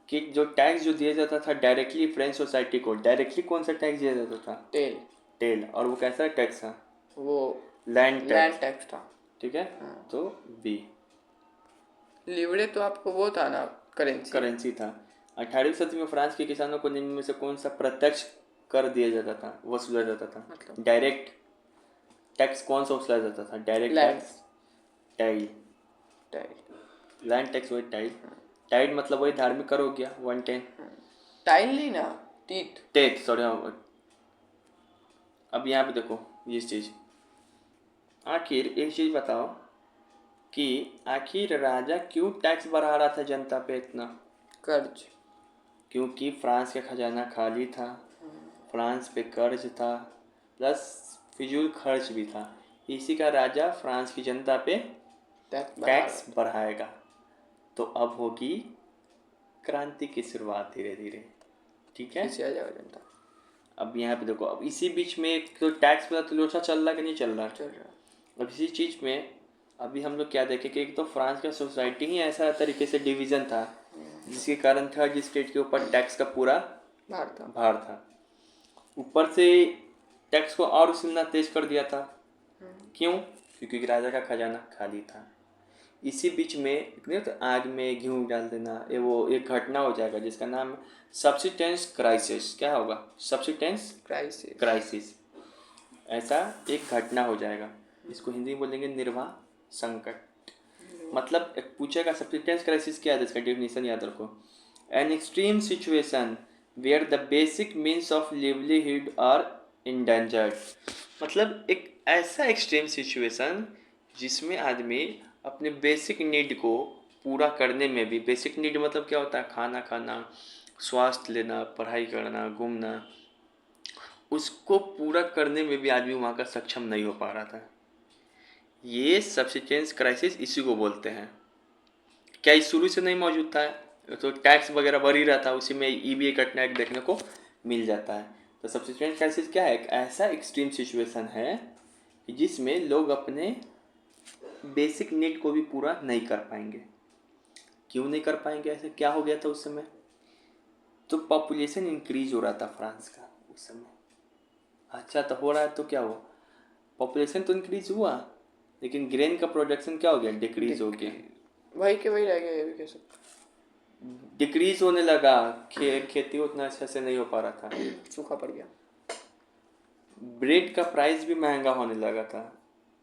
कि जो टैक्स जो दिया जाता था डायरेक्टली फ्रेंच सोसाइटी को, डायरेक्टली कौन सा टैक्स दिया जाता था? टेल। और वो कैसा टैक्स था? वो लैंड टैक्स था, ठीक है। तो बी। लिवरे तो आपको वो था ना, करेंसी था। 18वीं सदी में फ्रांस के किसानों को निम्न में से कौन सा प्रत्यक्ष कर दिया जाता था, वसूला जाता था? मतलब डायरेक्ट टैक्स कौन सा वसूला जाता था? Direct tax, tile. Land tax वही टाइल। टाइल मतलब वही धार्मिक कर हो गया 1/10। टाइल नहीं ना, टेट सॉरी। अब यहाँ पे देखो ये चीज़, आखिर एक चीज़ बताओ कि आखिर राजा क्यों टैक्स बढ़ा रहा था जनता पे इतना? कर्ज। क्योंकि फ्रांस का खजाना खाली था, फ्रांस पे कर्ज था, प्लस फिजूल खर्च भी था। इसी का राजा फ्रांस की जनता पे टैक्स बढ़ाएगा। तो अब होगी क्रांति की शुरुआत धीरे धीरे, ठीक है। जनता अब यहाँ पे देखो, अब इसी बीच में तो टैक्स पे तलोशा चल रहा कि नहीं चल रहा? अब इसी चीज़ में अभी हम लोग क्या देखें कि एक तो फ्रांस का सोसाइटी ही ऐसा तरीके से डिवीज़न था, जिसके कारण थर्ड स्टेट के ऊपर टैक्स का पूरा भार था। ऊपर से टैक्स को और उछलना तेज कर दिया था। क्यों? क्योंकि राजा का खजाना खाली था। इसी बीच में नहीं तो आग में घी डाल देना, ये वो एक घटना हो जाएगा जिसका नाम सब्सिस्टेंस क्राइसिस। क्या होगा? Subsistence crisis. ऐसा एक घटना हो जाएगा, इसको हिंदी में बोलेंगे निर्वाह संकट। मतलब एक पूछेगा सब्सिस्टेंस क्राइसिस क्या है, इसका डेफिनेशन याद रखो। An extreme situation where the basic means of livelihood are endangered. मतलब एक ऐसा एक्सट्रीम सिचुएशन जिसमें आदमी अपने बेसिक नीड को पूरा करने में भी, बेसिक नीड मतलब क्या होता है? खाना खाना, स्वास्थ्य लेना, पढ़ाई करना, घूमना, उसको पूरा करने में भी आदमी वहाँ का सक्षम नहीं हो पा रहा था। ये सब्सिस्टेंस क्राइसिस इसी को बोलते हैं। क्या ये शुरू से नहीं मौजूद था? तो टैक्स वगैरह बढ़ ही रहा था, उसी में ईबीए कटना एक देखने को मिल जाता है। तो सब्सिस्टेंस क्राइसिस क्या है? एक ऐसा एक्सट्रीम सिचुएशन है जिसमें लोग अपने बेसिक नीड को भी पूरा नहीं कर पाएंगे। क्यों नहीं कर पाएंगे? ऐसे क्या हो गया था उस समय? तो पॉपुलेशन इंक्रीज हो रहा था फ्रांस का उस समय। अच्छा, तो हो रहा है तो क्या हुआ? पॉपुलेशन तो इंक्रीज हुआ, लेकिन ग्रेन का प्रोडक्शन क्या हो गया? डिक्रीज हो गया। वही के वही रह गया, ये भी कह सकते। डिक्रीज होने लगा, खेती उतना अच्छा से नहीं हो पा रहा था, सूखा पड़ गया। ब्रेड का प्राइस भी महंगा होने लगा था।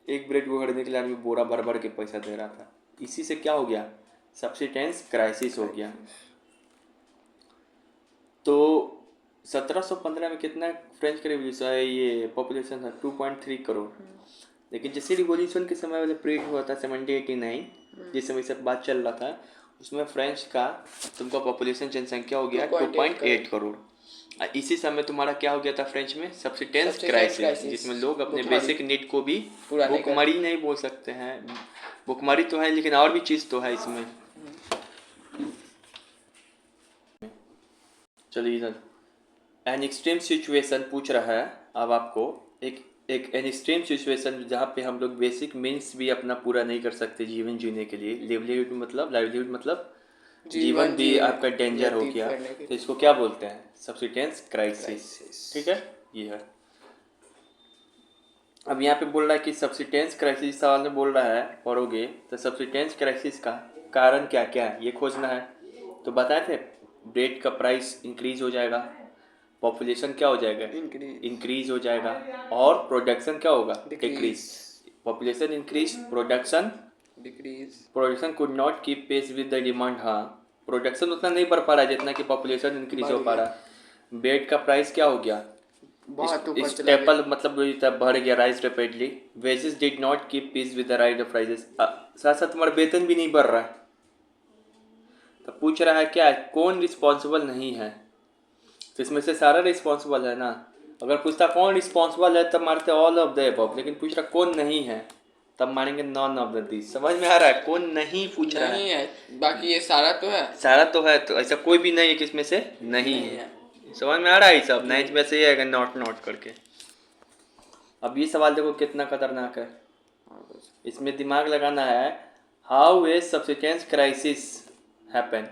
एक ब्रेड को खरीदने के लिए आदमी बोरा भर भर के पैसा दे रहा था। इसी से क्या हो गया? सब्सिस्टेंस क्राइसिस हो गया। तो 1715 में कितना फ्रेंच का रिवॉल्यूशन ये पॉपुलेशन था 2.3 करोड़। लेकिन जैसे रिवॉल्यूशन के समय वाला पीरियड हुआ था 1789, जिस समय सब बात चल रहा था, उसमें फ्रेंच का तुमका पॉपुलेशन जनसंख्या हो गया 2.8 करोड़। इसी समय तुम्हारा क्या हो गया था फ्रेंच में? सब्सिस्टेंस क्राइसिस, जिसमें लोग अपने बेसिक नीड को भी, भुखमरी नहीं बोल सकते हैं, भुखमरी तो है लेकिन और भी चीज़ तो है इसमें। चलिए इधर एन एक्सट्रीम सिचुएशन पूछ रहा है अब आपको। एक एन एक्सट्रीम सिचुएशन जहाँ पे हम लोग बेसिक मीन्स भी अपना पूरा नहीं कर सकते जीवन जीने के लिए। लाइवलीहुड मतलब जीवन भी आपका डेंजर हो गया, तो इसको क्या बोलते हैं? Subsistence crisis. ठीक है, ये है। अब यहाँ पे बोल रहा है कि सब्सिस्टेंस क्राइसिस, सवाल में बोल रहा है, पढ़ोगे तो सब्सिस्टेंस क्राइसिस का कारण क्या क्या है ये खोजना है। तो बताए थे ब्रेड का प्राइस इंक्रीज हो जाएगा, पॉपुलेशन क्या हो जाएगा? इंक्रीज हो जाएगा, और प्रोडक्शन क्या होगा? Decrease. Population increase, production decrease. Production could not keep pace with the demand. हाँ, प्रोडक्शन उतना नहीं बढ़ पा रहा है जितना कि पॉपुलेशन इंक्रीज हो पा रहा है। ब्रेड का प्राइस क्या हो गया? स्टेपल मतलब बढ़ गया, rise rapidly. Wages did not keep peace with the rise of prices. साथ साथ तुम्हारा वेतन भी नहीं बढ़ रहा है। तो पूछ रहा है क्या, कौन रिस्पॉन्सिबल नहीं है? तो इसमें से सारा रिस्पॉन्सिबल है ना। अगर पूछता कौन रिस्पॉन्सिबल है तब मारते ऑल ऑफ द अबव, लेकिन पूछ रहा कौन नहीं है तब मारेंगे नॉन ऑफ द दिस। समझ में आ रहा है? कौन नहीं पूछ रहा है, बाकी ये सारा तो है। सारा तो है, तो ऐसा कोई भी नहीं है कि इसमें से नहीं है। समझ में आ रहा है? ये सब नहीं वैसे ही आएगा नॉट नॉट करके। अब ये सवाल देखो कितना खतरनाक है। इसमें दिमाग लगाना है। How a subsistence crisis happen.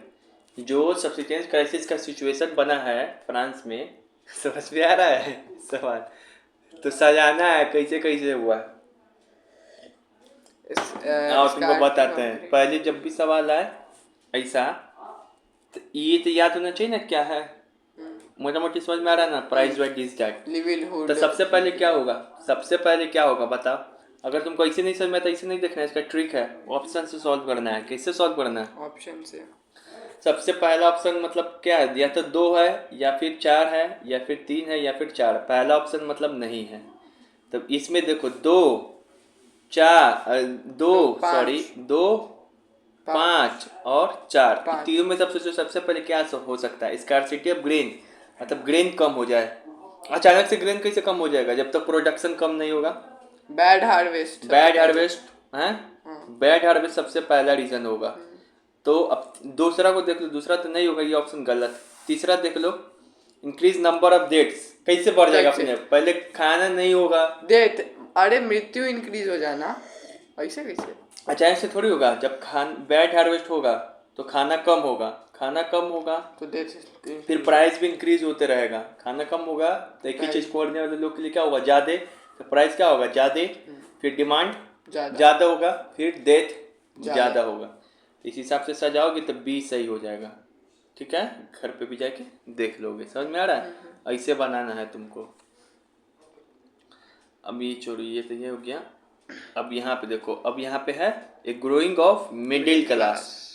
जो सब्सिस्टेंस क्राइसिस का सिचुएशन बना है फ्रांस में, समझ में आ रहा है सवाल? तो सजाना है कैसे कैसे हुआ। और तुमको बताते हैं। पहले जब भी सवाल आए ऐसा, तो ये तो याद होना चाहिए ना क्या है, मोटा मोटी समझ में आ रहा है ना? Price white this that. तो सबसे पहले क्या होगा? सबसे पहले क्या होगा बताओ? अगर तुमको ऐसे नहीं समझ में आता, ऐसे नहीं देखना है, इसका ट्रिक है, ऑप्शन से सॉल्व करना है। कैसे सॉल्व करना है? ऑप्शन से। सबसे पहला ऑप्शन मतलब क्या है? या तो 2 है, या फिर 4 है, या फिर 3 है, या फिर 4। पहला ऑप्शन मतलब नहीं है। तो इसमें देखो 2 5 और 4, तीनों में सबसे पहले क्या हो सकता है? स्कार्सिटी ऑफ ग्रेन, मतलब ग्रेन कम हो जाए। अचानक से ग्रेन कैसे कम हो जाएगा जब तक प्रोडक्शन कम नहीं होगा? बैड हार्वेस्ट है। बैड हार्वेस्ट सबसे पहला रीजन होगा। तो अब दूसरा को देख लो, दूसरा तो नहीं होगा, ये ऑप्शन गलत। तीसरा देख लो, इंक्रीज नंबर ऑफ डेट्स। कैसे बढ़ जाएगा अपने? पहले खाना नहीं होगा। डेट, अरे मृत्यु इंक्रीज हो जाना, ऐसे कैसे? अचानक से थोड़ी होगा। जब बैड हार्वेस्ट होगा तो खाना कम होगा, खाना कम होगा तो फिर प्राइस भी इंक्रीज होते रहेगा। खाना कम होगा तो एक ही चीज खोलने वाले लोग के लिए क्या होगा? ज़्यादा, तो प्राइस क्या होगा? ज़्यादा, फिर डिमांड ज़्यादा होगा, फिर डेथ ज़्यादा होगा। इस हिसाब से सजाओगे तो 20 सही हो जाएगा। ठीक है, घर पे भी जाके देख लोगे। समझ में आ रहा है? ऐसे बनाना है तुमको। अब ये छोड़िए, तो ये हो गया। अब यहाँ पे देखो, अब यहाँ पे है एक ग्रोइंग ऑफ मिडिल क्लास।